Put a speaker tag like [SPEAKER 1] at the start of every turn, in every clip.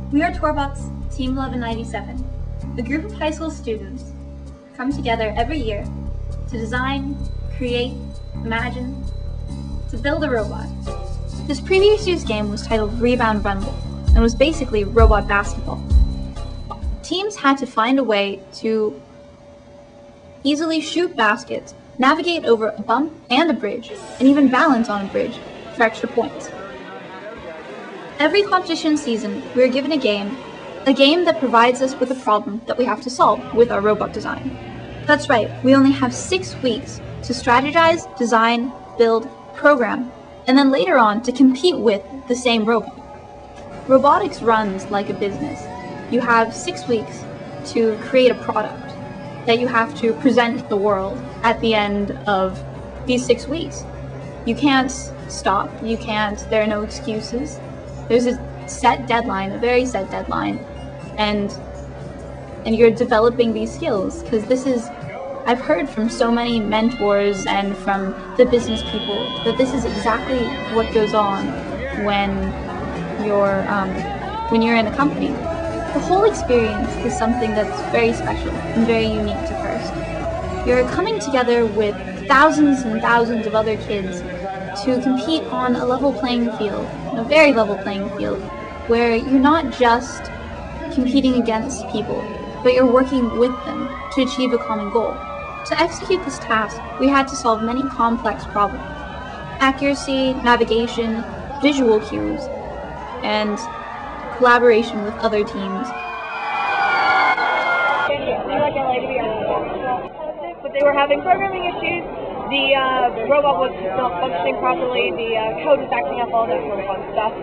[SPEAKER 1] We are TorBots Team 1197, a group of high school students come together every year to design, create, imagine, to build a robot. This previous year's game was titled Rebound Rumble and was basically robot basketball. Teams had to find a way to easily shoot baskets, navigate over a bump and a bridge, and even balance on a bridge for extra points. Every competition season, we are given a game that provides us with a problem that we have to solve with our robot design. That's right, we only have 6 weeks to strategize, design, build, program, and then later on to compete with the same robot. Robotics runs like a business. You have 6 weeks to create a product that you have to present to the world at the end of these 6 weeks. You can't stop, there are no excuses. There's a set deadline, a very set deadline, and you're developing these skills, because I've heard from so many mentors and from the business people that this is exactly what goes on when you're in a company. The whole experience is something that's very special and very unique to FIRST. You're coming together with thousands and thousands of other kids to compete on a level playing field, a very level playing field, where you're not just competing against people, but you're working with them to achieve a common goal. To execute this task, we had to solve many complex problems: accuracy, navigation, visual cues, and collaboration with other teams.
[SPEAKER 2] But they were having programming issues. The robot was not functioning properly. The code was acting up, all that sort of fun stuff.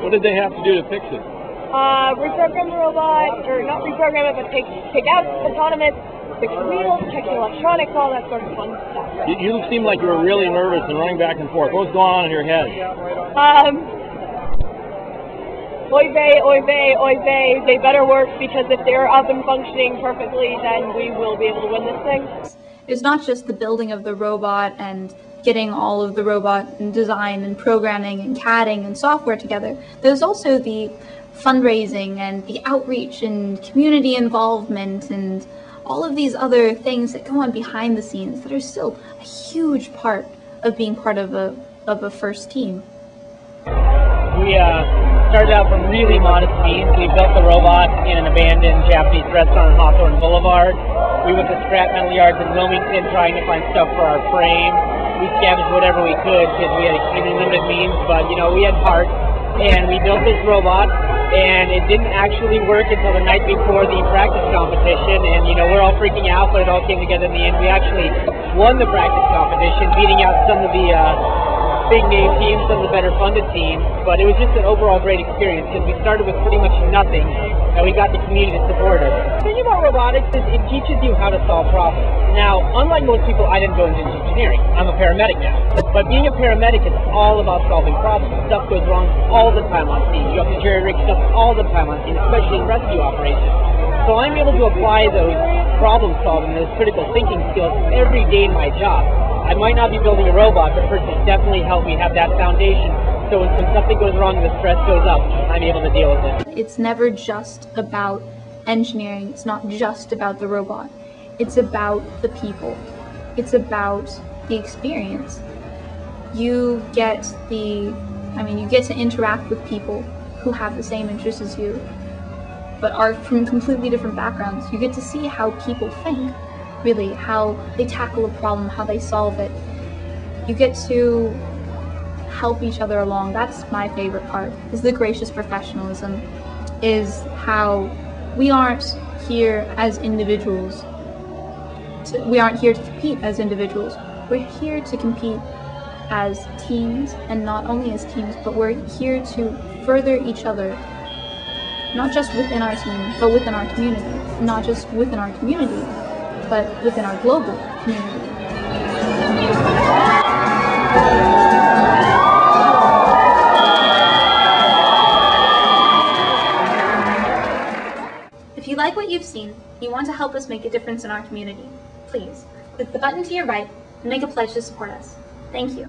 [SPEAKER 3] What did they have to do to fix it?
[SPEAKER 2] Reprogram the robot, or not reprogram it, but take out autonomous, fix the wheels, check the electronics, all that sort of fun stuff.
[SPEAKER 3] You seemed like you were really nervous and running back and forth. What was going on in your head?
[SPEAKER 2] Oy vey, oy vey, oy vey, they better work, because if they're up and functioning perfectly, then we will be able to win this thing.
[SPEAKER 1] It's not just the building of the robot and getting all of the robot and design and programming and CADing and software together. There's also the fundraising and the outreach and community involvement and all of these other things that go on behind the scenes that are still a huge part of being part of a FIRST team.
[SPEAKER 4] We started out from really modest means. We built the robot in an abandoned Japanese restaurant on Hawthorne Boulevard. We went to scrap metal yards in Wilmington trying to find stuff for our frame. We scavenged whatever we could because we had extremely limited means, but we had parts, and we built this robot, and it didn't actually work until the night before the practice competition, and we're all freaking out, but it all came together in the end. We actually won the practice competition, beating out some of the big name teams, some of the better funded teams, but it was just an overall great experience because we started with pretty much nothing and we got the community to support us. The thing about robotics is it teaches you how to solve problems. Now, unlike most people, I didn't go into engineering. I'm a paramedic now. But being a paramedic is all about solving problems. Stuff goes wrong all the time on scene. You have to jerry-rig stuff all the time on scene, especially in rescue operations. So I'm able to apply those problem solving, those critical thinking skills every day in my job. I might not be building a robot, but FIRST has definitely helped me have that foundation, so when something goes wrong and the stress goes up, I'm able to deal with it.
[SPEAKER 1] It's never just about engineering, it's not just about the robot. It's about the people. It's about the experience. You get to interact with people who have the same interests as you, but are from completely different backgrounds. You get to see how people think. Really, how they tackle a problem, how they solve it. You get to help each other along. That's my favorite part, is the gracious professionalism, is how we aren't here as individuals. We aren't here to compete as individuals. We're here to compete as teams, and not only as teams, but we're here to further each other, not just within our team, but within our community. Not just within our community, but within our global community. If you like what you've seen, and you want to help us make a difference in our community, please click the button to your right and make a pledge to support us. Thank you.